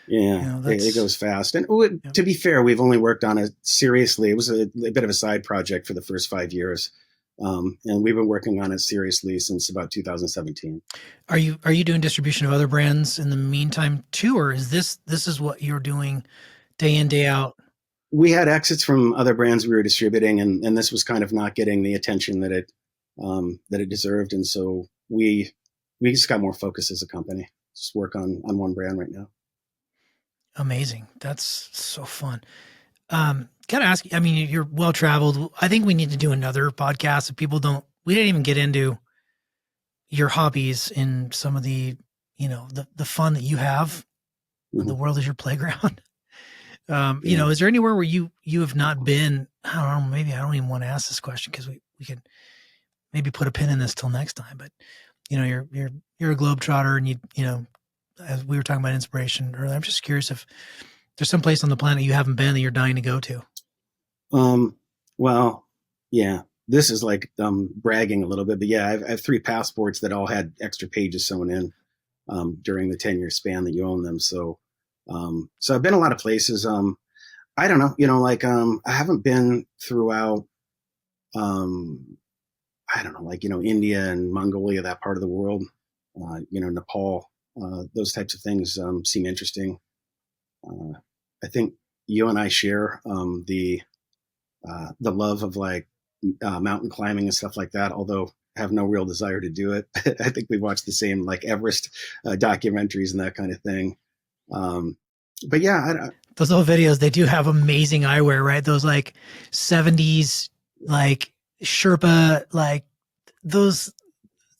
it goes fast. And to be fair, we've only worked on it seriously. It was a bit of a side project for the first 5 years. And we've been working on it seriously since about 2017. Are you doing distribution of other brands in the meantime too, or is this is what you're doing day in, day out? We had exits from other brands we were distributing, and this was kind of not getting the attention that it deserved. And so we just got more focus as a company. Just work on one brand right now. Amazing. That's so fun. Gotta ask you, you're well traveled. I think we need to do another podcast. If we didn't even get into your hobbies and some of the, the fun that you have. Mm-hmm. The world is your playground. Is there anywhere where you have not been? I don't know, maybe I don't even want to ask this question because we could maybe put a pin in this till next time, but you're a globetrotter, and as we were talking about inspiration earlier, I'm just curious if there's some place on the planet you haven't been that you're dying to go to. Well, yeah, this is like bragging a little bit, but I have 3 passports that all had extra pages sewn in during the 10-year span that you own them. So I've been a lot of places. I don't know, I haven't been throughout, India and Mongolia, that part of the world, Nepal, those types of things seem interesting. I think you and I share the love of mountain climbing and stuff like that, although I have no real desire to do it. I think we watched the same Everest documentaries and that kind of thing. But those little videos, they do have amazing eyewear, right? Those 70s Sherpa, those,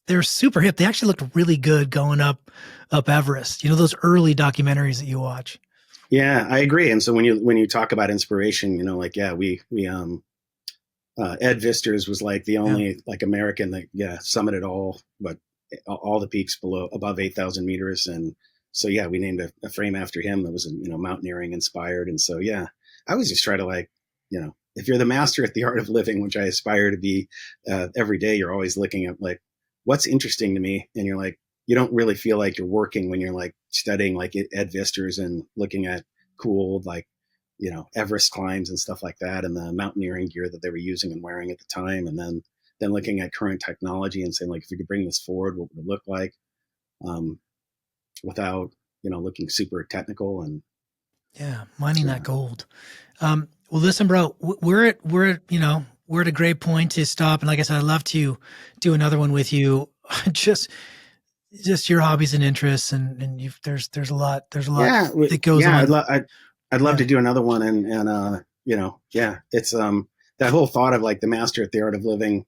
they're super hip. They actually looked really good going up Everest. Those early documentaries that you watch. Yeah, I agree. And so when you talk about inspiration, we Ed Visters was the only American that summited all, but all the peaks above 8,000 meters. And so, yeah, we named a frame after him that was, mountaineering inspired. And so, yeah, I always just try to if you're the master at the art of living, which I aspire to be every day, you're always looking at like, what's interesting to me. And you're like, you don't really feel like you're working when you're like studying like Ed Visters and looking at cool, like, Everest climbs and stuff like that, and the mountaineering gear that they were using and wearing at the time. And then looking at current technology and saying like, if we could bring this forward, what would it look like? Without, looking super technical and mining that gold. Well, listen, bro, we're at a great point to stop. And like I said, I'd love to do another one with you. just your hobbies and interests, and there's a lot that goes on. I'd love to do another one, and it's that whole thought of like the master at the art of living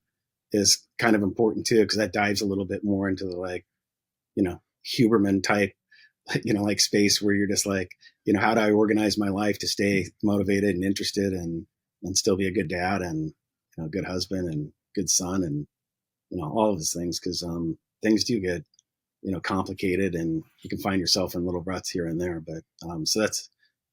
is kind of important too, because that dives a little bit more into the like, Huberman type, like space where you're just like, how do I organize my life to stay motivated and interested and still be a good dad and a good husband and good son and all of those things, because things do get complicated and you can find yourself in little ruts here and there. But so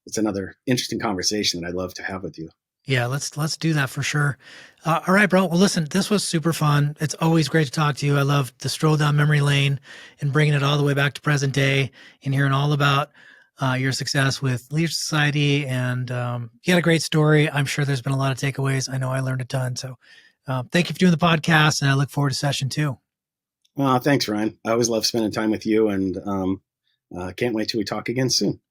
it's another interesting conversation that I'd love to have with you. Yeah, let's do that for sure. All right, bro. Well, listen, this was super fun. It's always great to talk to you. I love the stroll down memory lane and bringing it all the way back to present day and hearing all about your success with Leisure Society. And you had a great story. I'm sure there's been a lot of takeaways. I know I learned a ton. So thank you for doing the podcast, and I look forward to session 2. Thanks, Ryan. I always love spending time with you, and can't wait till we talk again soon.